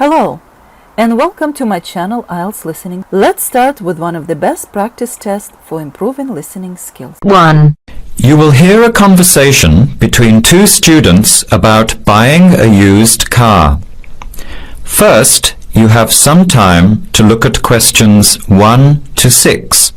Hello, and welcome to my channel Ielts Listening. Let's start with one of the best practice tests for improving listening skills. 1. You will hear a conversation between two students about buying a used car. First, you have some time to look at questions 1 to 6.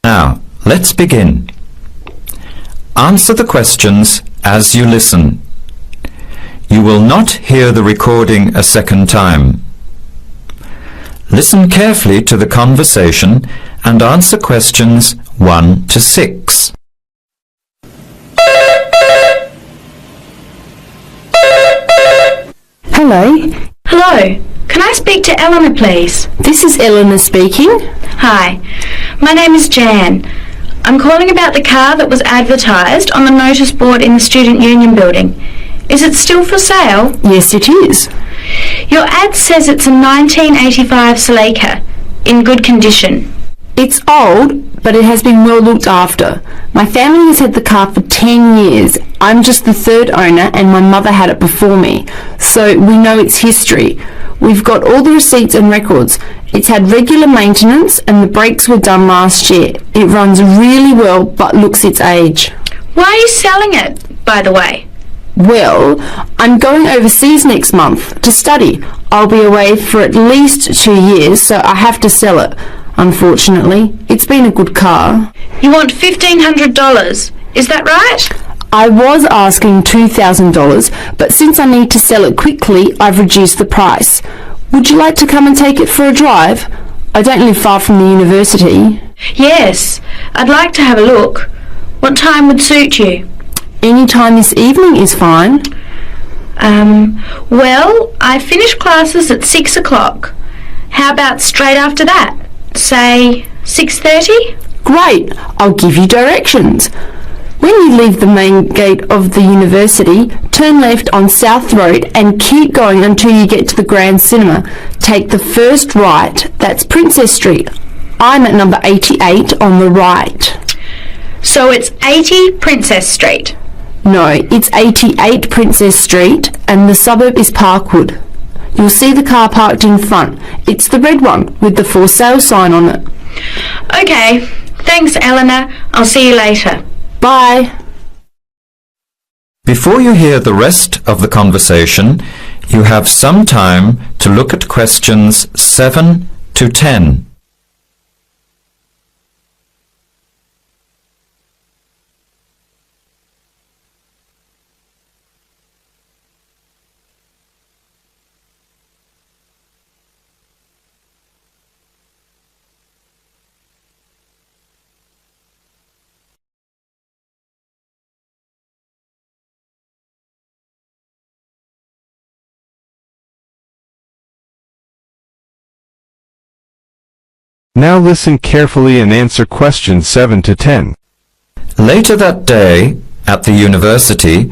Now, let's begin. Answer the questions as you listen. You will not hear the recording a second time. Listen carefully to the conversation and answer questions 1 to 6. Hello. Hello. Can I speak to Eleanor, please? This is Eleanor speaking. Hi. My name is Jan. I'm calling about the car that was advertised on the notice board in the Student Union building. Is it still for sale? Yes, it is. Your ad says it's a 1985 Celica, in good condition. It's old, but it has been well looked after. My family has had the car for 10 years. I'm just the third owner and my mother had it before me, so we know its history. We've got all the receipts and records. It's had regular maintenance and the brakes were done last year. It runs really well but looks its age. Why are you selling it, by the way? Well, I'm going overseas next month to study. I'll be away for at least 2 years, so I have to sell it. Unfortunately, it's been a good car. You want $1,500, is that right? I was asking $2,000, but since I need to sell it quickly, I've reduced the price. Would you like to come and take it for a drive? I don't live far from the university. Yes, I'd like to have a look. What time would suit you? Any time this evening is fine. Well, I finish classes at 6 o'clock. How about straight after that? Say 6:30? Great, I'll give you directions. When you leave the main gate of the university, turn left on South Road and keep going until you get to the Grand Cinema. Take the first right, that's Princess Street. I'm at number 88 on the right. So it's 80 Princess Street? No, it's 88 Princess Street and the suburb is Parkwood. You'll see the car parked in front. It's the red one with the for sale sign on it. Okay, thanks Eleanor. I'll see you later. Bye. Before you hear the rest of the conversation, you have some time to look at questions 7 to 10. Now listen carefully and answer questions 7 to 10. Later that day, at the university,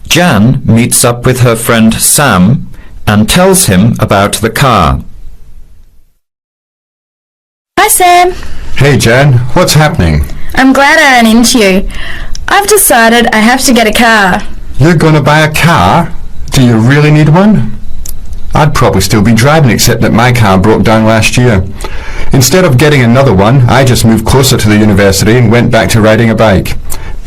Jan meets up with her friend Sam and tells him about the car. Hi Sam, Hey Jan, what's happening? I'm glad I ran into you. I've decided I have to get a car. You're gonna buy a car? Do you really need one? I'd probably still be driving except that my car broke down last year. Instead of getting another one, I just moved closer to the university and went back to riding a bike.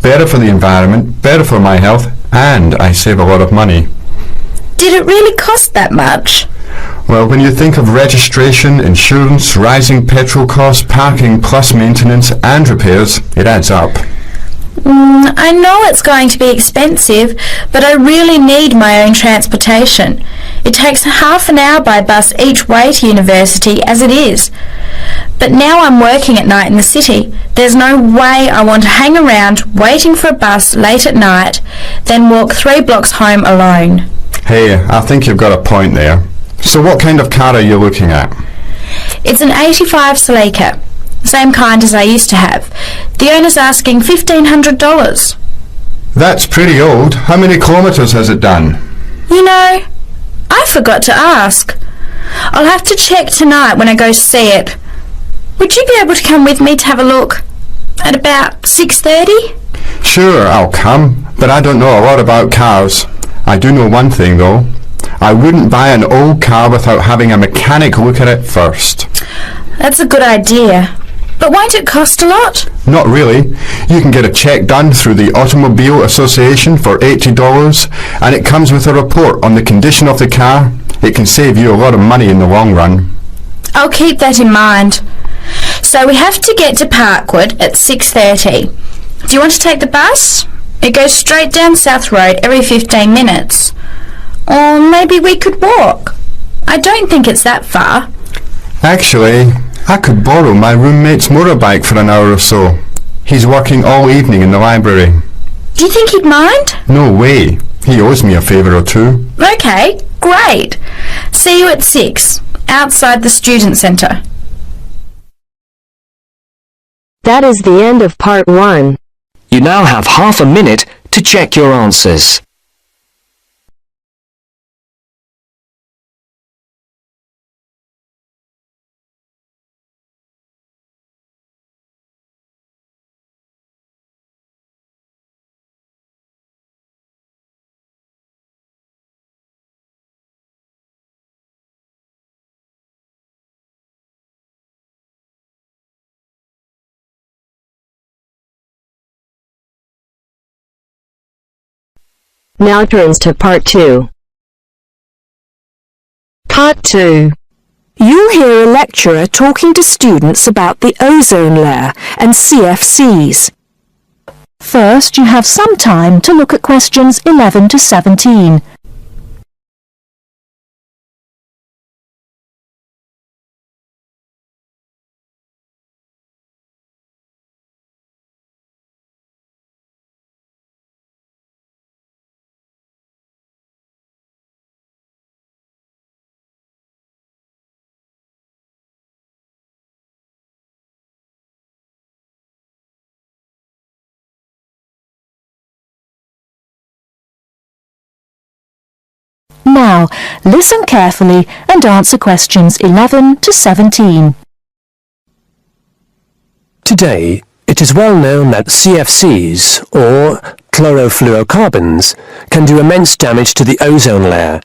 Better for the environment, better for my health, and I save a lot of money. Did it really cost that much? Well, when you think of registration, insurance, rising petrol costs, parking plus maintenance and repairs, it adds up. I know it's going to be expensive, but I really need my own transportation. It takes half an hour by bus each way to university as it is. But now I'm working at night in the city. There's no way I want to hang around waiting for a bus late at night, then walk 3 blocks home alone. Hey, I think you've got a point there. So what kind of car are you looking at? It's an 85 Celica, same kind as I used to have. The owner's asking $1,500. That's pretty old. How many kilometres has it done? You know, I forgot to ask. I'll have to check tonight when I go see it. Would you be able to come with me to have a look? At about 6:30? Sure, I'll come, but I don't know a lot about cars. I do know one thing though. I wouldn't buy an old car without having a mechanic look at it first. That's a good idea. But won't it cost a lot? Not really. You can get a check done through the Automobile Association for $80, and it comes with a report on the condition of the car. It can save you a lot of money in the long run. I'll keep that in mind. So we have to get to Parkwood at 6:30. Do you want to take the bus? It goes straight down South Road every 15 minutes. Or maybe we could walk. I don't think it's that far. Actually, I could borrow my roommate's motorbike for an hour or so. He's working all evening in the library. Do you think he'd mind? No way. He owes me a favour or two. Okay, great. See you at 6, outside the student centre. That is the end of part 1. You now have half a minute to check your answers. Now turns to part 2. Part 2. You'll hear a lecturer talking to students about the ozone layer and CFCs. First, you have some time to look at questions 11 to 17. Now, listen carefully and answer questions 11 to 17. Today, it is well known that CFCs, or chlorofluorocarbons, can do immense damage to the ozone layer,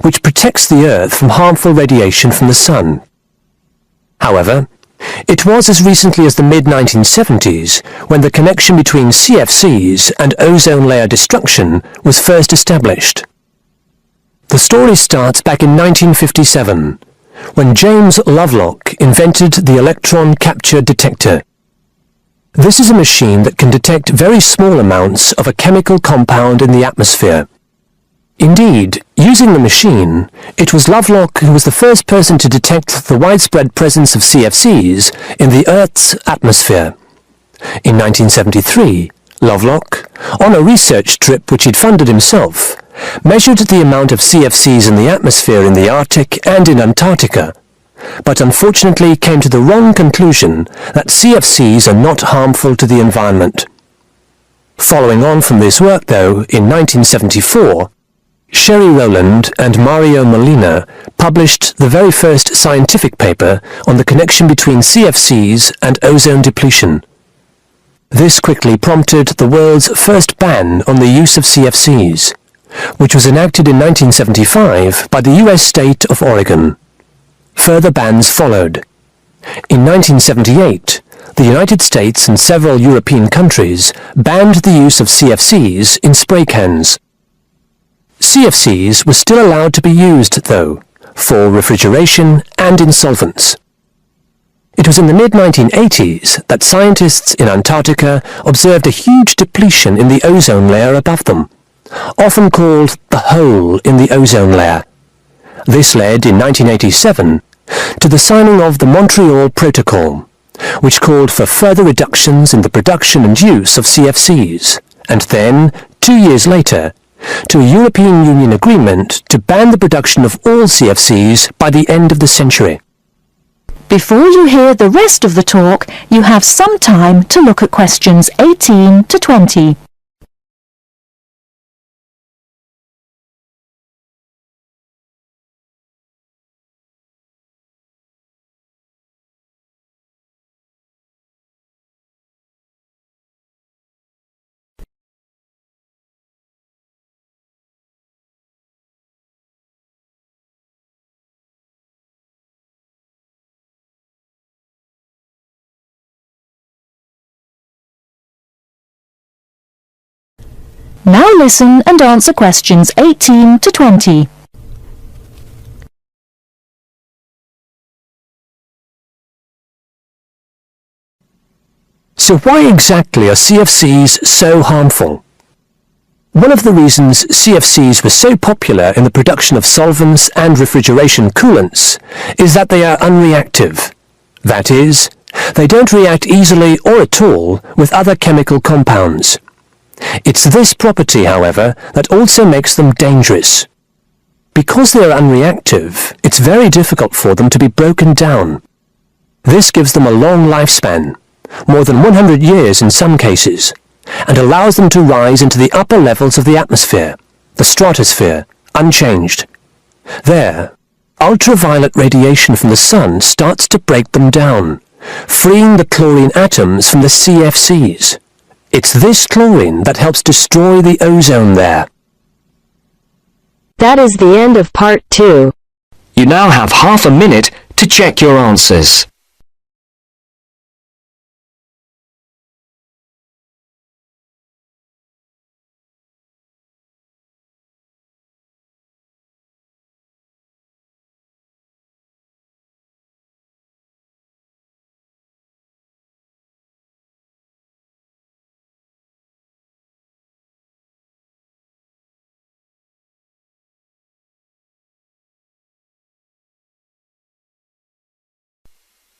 which protects the Earth from harmful radiation from the Sun. However, it was as recently as the mid-1970s when the connection between CFCs and ozone layer destruction was first established. The story starts back in 1957, when James Lovelock invented the electron capture detector. This is a machine that can detect very small amounts of a chemical compound in the atmosphere. Indeed, using the machine, it was Lovelock who was the first person to detect the widespread presence of CFCs in the Earth's atmosphere. In 1973, Lovelock, on a research trip which he'd funded himself, measured the amount of CFCs in the atmosphere in the Arctic and in Antarctica, but unfortunately came to the wrong conclusion that CFCs are not harmful to the environment. Following on from this work, though, in 1974, Sherry Rowland and Mario Molina published the very first scientific paper on the connection between CFCs and ozone depletion. This quickly prompted the world's first ban on the use of CFCs, which was enacted in 1975 by the US state of Oregon. Further bans followed. In 1978, the United States and several European countries banned the use of CFCs in spray cans. CFCs were still allowed to be used, though, for refrigeration and in solvents. It was in the mid-1980s that scientists in Antarctica observed a huge depletion in the ozone layer above them, often called the hole in the ozone layer. This led, in 1987, to the signing of the Montreal Protocol, which called for further reductions in the production and use of CFCs, and then, 2 years later, to a European Union agreement to ban the production of all CFCs by the end of the century. Before you hear the rest of the talk, you have some time to look at questions 18 to 20. Now listen and answer questions 18 to 20. So why exactly are CFCs so harmful? One of the reasons CFCs were so popular in the production of solvents and refrigeration coolants is that they are unreactive. That is, they don't react easily or at all with other chemical compounds. It's this property, however, that also makes them dangerous. Because they are unreactive, it's very difficult for them to be broken down. This gives them a long lifespan, more than 100 years in some cases, and allows them to rise into the upper levels of the atmosphere, the stratosphere, unchanged. There, ultraviolet radiation from the sun starts to break them down, freeing the chlorine atoms from the CFCs. It's this chlorine that helps destroy the ozone layer. That is the end of part 2. You now have half a minute to check your answers.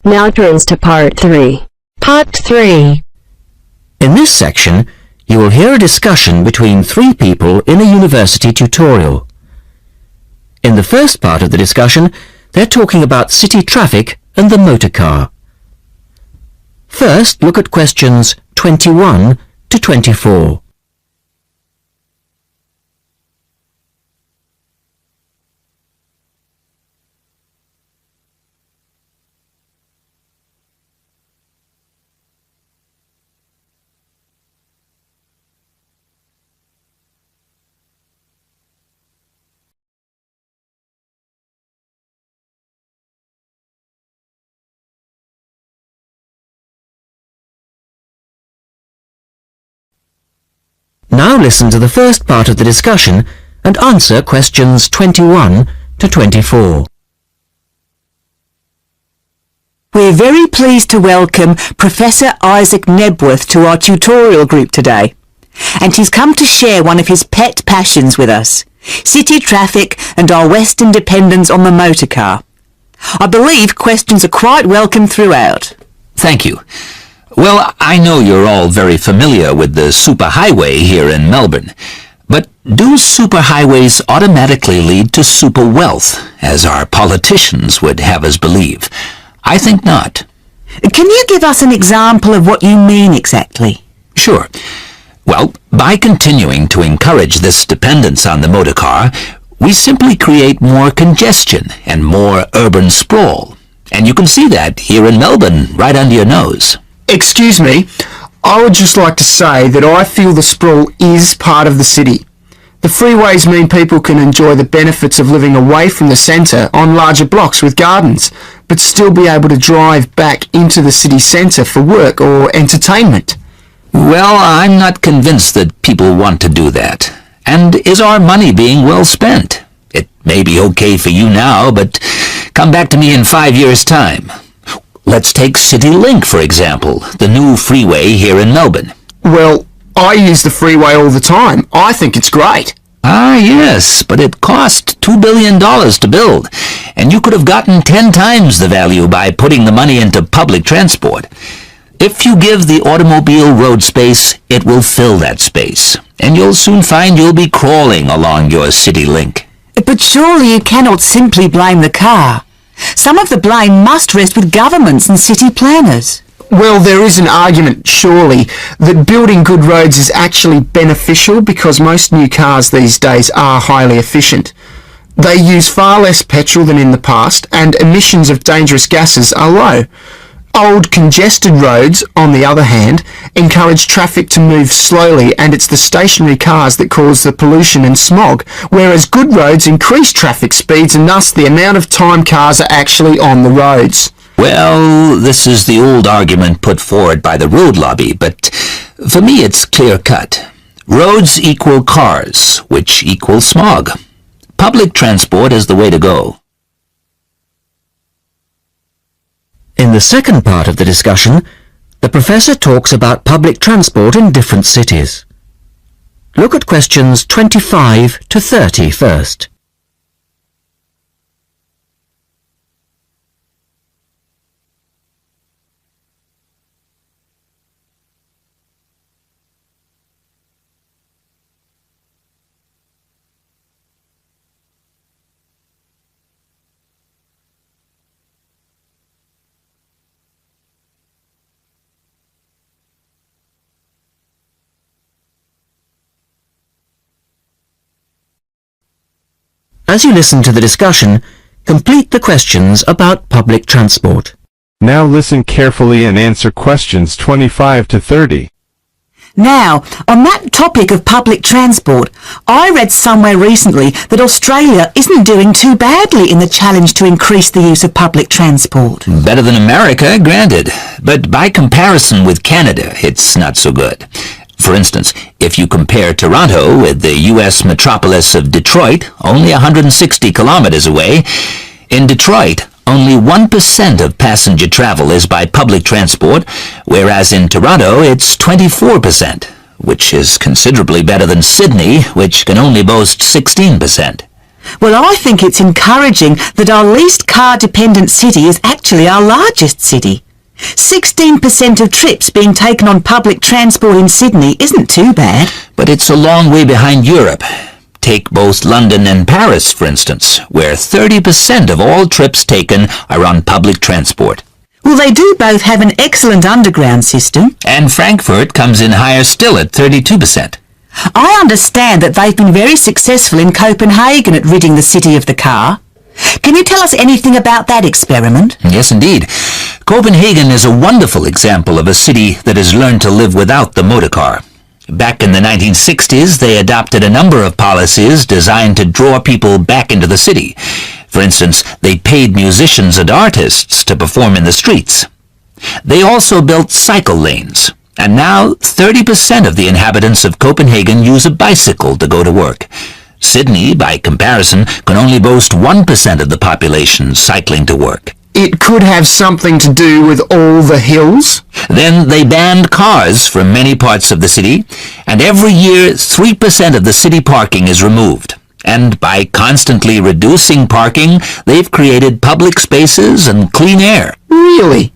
Now turns to part 3. Part 3. In this section, you will hear a discussion between 3 people in a university tutorial. In the first part of the discussion, they're talking about city traffic and the motor car. First, look at questions 21 to 24. Now listen to the first part of the discussion and answer questions 21 to 24. We're very pleased to welcome Professor Isaac Nebworth to our tutorial group today. And he's come to share one of his pet passions with us, city traffic and our Western dependence on the motor car. I believe questions are quite welcome throughout. Thank you. Well, I know you're all very familiar with the superhighway here in Melbourne, but do superhighways automatically lead to super wealth, as our politicians would have us believe? I think not. Can you give us an example of what you mean exactly? Sure. Well, by continuing to encourage this dependence on the motor car, we simply create more congestion and more urban sprawl. And you can see that here in Melbourne, right under your nose. Excuse me, I would just like to say that I feel the sprawl is part of the city. The freeways mean people can enjoy the benefits of living away from the centre on larger blocks with gardens, but still be able to drive back into the city centre for work or entertainment. Well, I'm not convinced that people want to do that. And is our money being well spent? It may be okay for you now, but come back to me in 5 years' time. Let's take CityLink, for example, the new freeway here in Melbourne. Well, I use the freeway all the time. I think it's great. Ah, yes, but it cost $2 billion to build, and you could have gotten 10 times the value by putting the money into public transport. If you give the automobile road space, it will fill that space. and you'll soon find you'll be crawling along your city link. But surely you cannot simply blame the car. Some of the blame must rest with governments and city planners. Well, there is an argument, surely, that building good roads is actually beneficial because most new cars these days are highly efficient. They use far less petrol than in the past, and emissions of dangerous gases are low. Old, congested roads, on the other hand, encourage traffic to move slowly, and it's the stationary cars that cause the pollution and smog, whereas good roads increase traffic speeds and thus the amount of time cars are actually on the roads. Well, this is the old argument put forward by the road lobby, but for me it's clear-cut. Roads equal cars, which equals smog. Public transport is the way to go. In the second part of the discussion, the professor talks about public transport in different cities. Look at questions 25 to 30 first. As you listen to the discussion, complete the questions about public transport. Now listen carefully and answer questions 25 to 30. Now, on that topic of public transport, I read somewhere recently that Australia isn't doing too badly in the challenge to increase the use of public transport. Better than America, granted, but by comparison with Canada, it's not so good. For instance, if you compare Toronto with the U.S. metropolis of Detroit, only 160 kilometers away, in Detroit, only 1% of passenger travel is by public transport, whereas in Toronto it's 24%, which is considerably better than Sydney, which can only boast 16%. Well, I think it's encouraging that our least car-dependent city is actually our largest city. 16% of trips being taken on public transport in Sydney isn't too bad. But it's a long way behind Europe. Take both London and Paris, for instance, where 30% of all trips taken are on public transport. Well, they do both have an excellent underground system. And Frankfurt comes in higher still at 32%. I understand that they've been very successful in Copenhagen at ridding the city of the car. Can you tell us anything about that experiment? Yes, indeed. Copenhagen is a wonderful example of a city that has learned to live without the motor car. Back in the 1960s, they adopted a number of policies designed to draw people back into the city. For instance, they paid musicians and artists to perform in the streets. They also built cycle lanes, and now 30% of the inhabitants of Copenhagen use a bicycle to go to work. Sydney, by comparison, can only boast 1% of the population cycling to work. It could have something to do with all the hills? Then they banned cars from many parts of the city, and every year 3% of the city parking is removed. And by constantly reducing parking, they've created public spaces and clean air. Really?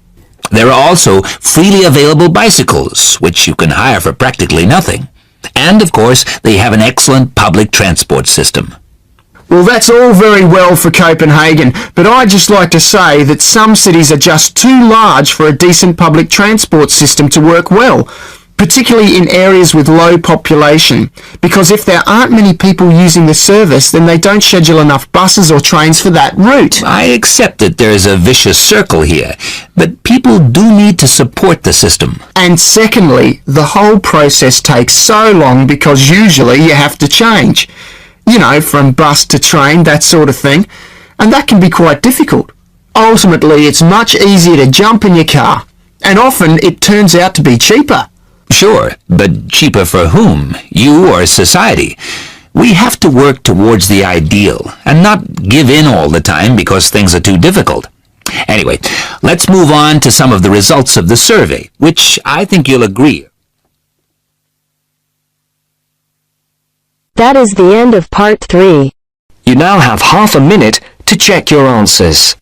There are also freely available bicycles, which you can hire for practically nothing. And, of course, they have an excellent public transport system. Well, that's all very well for Copenhagen, but I'd just like to say that some cities are just too large for a decent public transport system to work well, particularly in areas with low population, because if there aren't many people using the service, then they don't schedule enough buses or trains for that route. I accept that there is a vicious circle here, but people do need to support the system. And secondly, the whole process takes so long because usually you have to change. You know, from bus to train, that sort of thing. And that can be quite difficult. Ultimately, it's much easier to jump in your car. And often, it turns out to be cheaper. Sure, but cheaper for whom? You or society? We have to work towards the ideal, and not give in all the time because things are too difficult. Anyway, let's move on to some of the results of the survey, which I think you'll agree. That is the end of part 3. You now have half a minute to check your answers.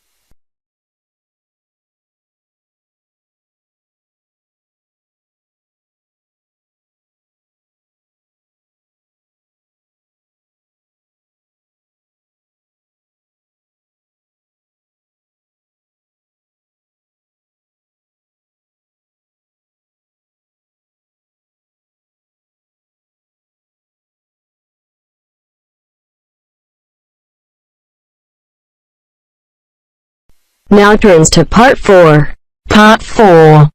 Now turns to Part 4. Part 4.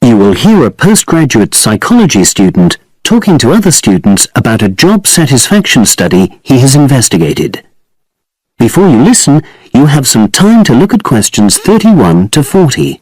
You will hear a postgraduate psychology student talking to other students about a job satisfaction study he has investigated. Before you listen, you have some time to look at questions 31 to 40.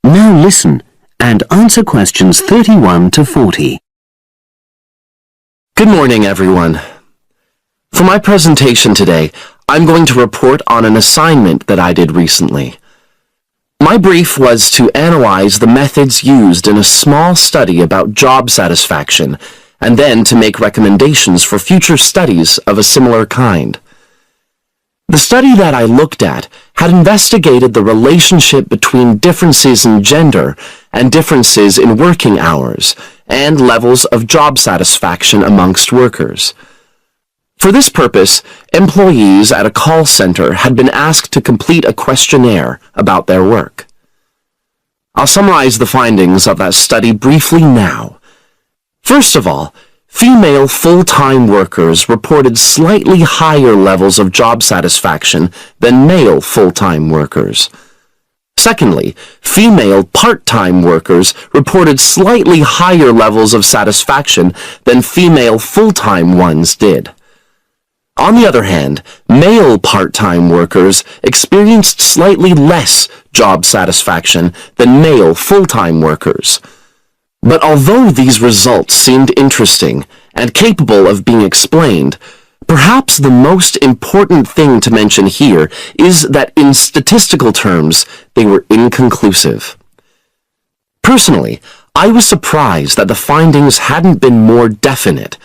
Now listen and answer questions 31 to 40. Good morning, everyone. For my presentation today, I'm going to report on an assignment that I did recently. My brief was to analyze the methods used in a small study about job satisfaction, and then to make recommendations for future studies of a similar kind. The study that I looked at had investigated the relationship between differences in gender and differences in working hours and levels of job satisfaction amongst workers. For this purpose, employees at a call center had been asked to complete a questionnaire about their work. I'll summarize the findings of that study briefly now. First of all, female full-time workers reported slightly higher levels of job satisfaction than male full-time workers. Secondly, female part-time workers reported slightly higher levels of satisfaction than female full-time ones did. On the other hand, male part-time workers experienced slightly less job satisfaction than male full-time workers. But although these results seemed interesting and capable of being explained, perhaps the most important thing to mention here is that in statistical terms, they were inconclusive. Personally, I was surprised that the findings hadn't been more definite,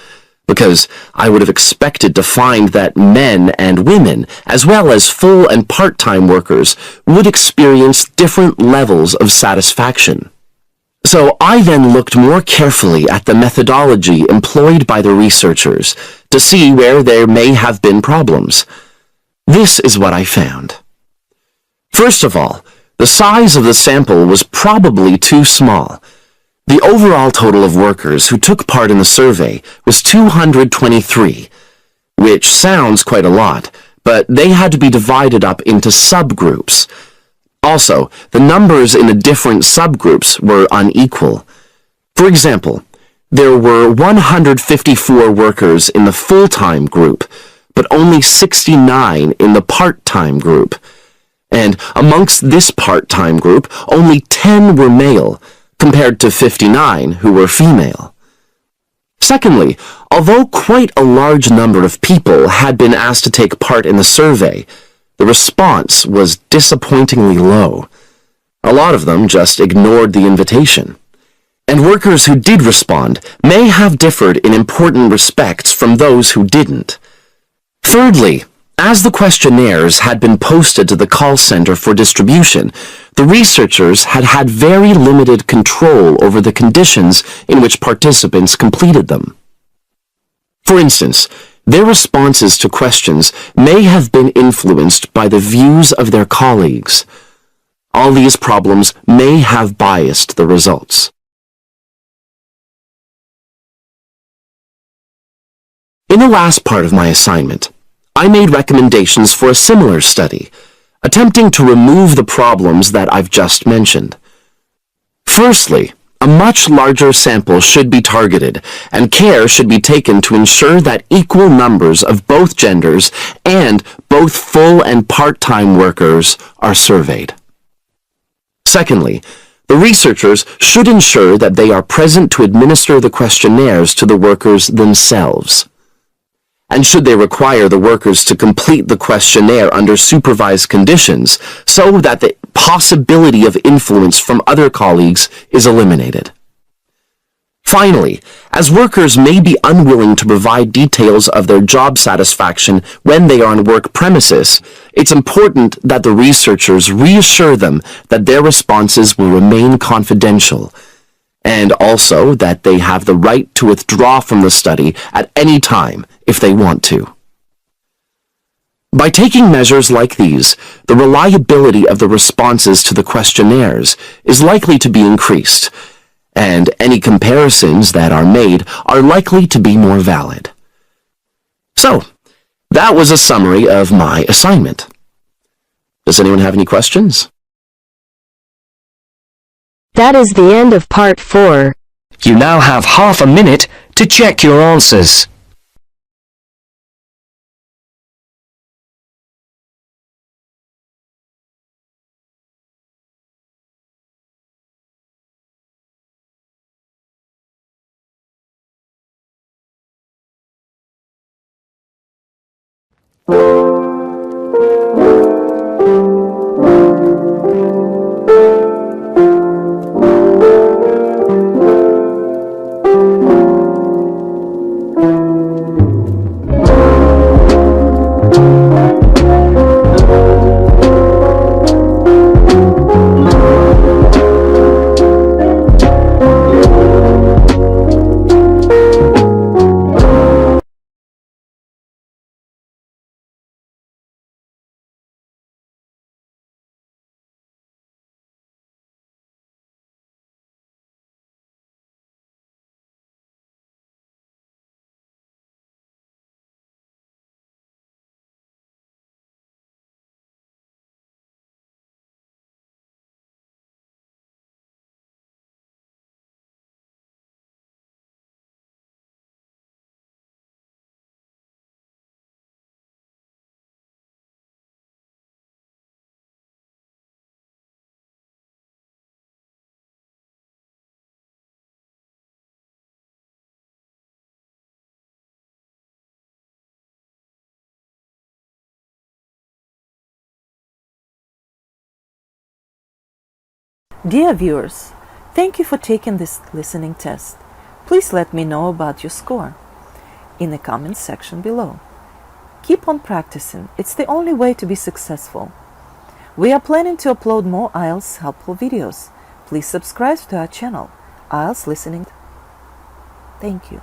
because I would have expected to find that men and women, as well as full and part-time workers, would experience different levels of satisfaction. So I then looked more carefully at the methodology employed by the researchers to see where there may have been problems. This is what I found. First of all, the size of the sample was probably too small. The overall total of workers who took part in the survey was 223, which sounds quite a lot, but they had to be divided up into subgroups. Also, the numbers in the different subgroups were unequal. For example, there were 154 workers in the full-time group, but only 69 in the part-time group. And amongst this part-time group, only 10 were male, compared to 59 who were female. Secondly, although quite a large number of people had been asked to take part in the survey, the response was disappointingly low. A lot of them just ignored the invitation. And workers who did respond may have differed in important respects from those who didn't. Thirdly, as the questionnaires had been posted to the call center for distribution, the researchers had had very limited control over the conditions in which participants completed them. For instance, their responses to questions may have been influenced by the views of their colleagues. All these problems may have biased the results. In the last part of my assignment, I made recommendations for a similar study, attempting to remove the problems that I've just mentioned. Firstly, a much larger sample should be targeted, and care should be taken to ensure that equal numbers of both genders and both full and part-time workers are surveyed. Secondly, the researchers should ensure that they are present to administer the questionnaires to the workers themselves. And should they require the workers to complete the questionnaire under supervised conditions so that the possibility of influence from other colleagues is eliminated. Finally, as workers may be unwilling to provide details of their job satisfaction when they are on work premises, it's important that the researchers reassure them that their responses will remain confidential, and also that they have the right to withdraw from the study at any time if they want to. By taking measures like these, the reliability of the responses to the questionnaires is likely to be increased, and any comparisons that are made are likely to be more valid. So, that was a summary of my assignment. Does anyone have any questions? That is the end of part 4. You now have half a minute to check your answers. Dear viewers, thank you for taking this listening test. Please let me know about your score in the comments section below. Keep on practicing. It's the only way to be successful. We are planning to upload more IELTS helpful videos. Please subscribe to our channel, IELTS Listening. Thank you.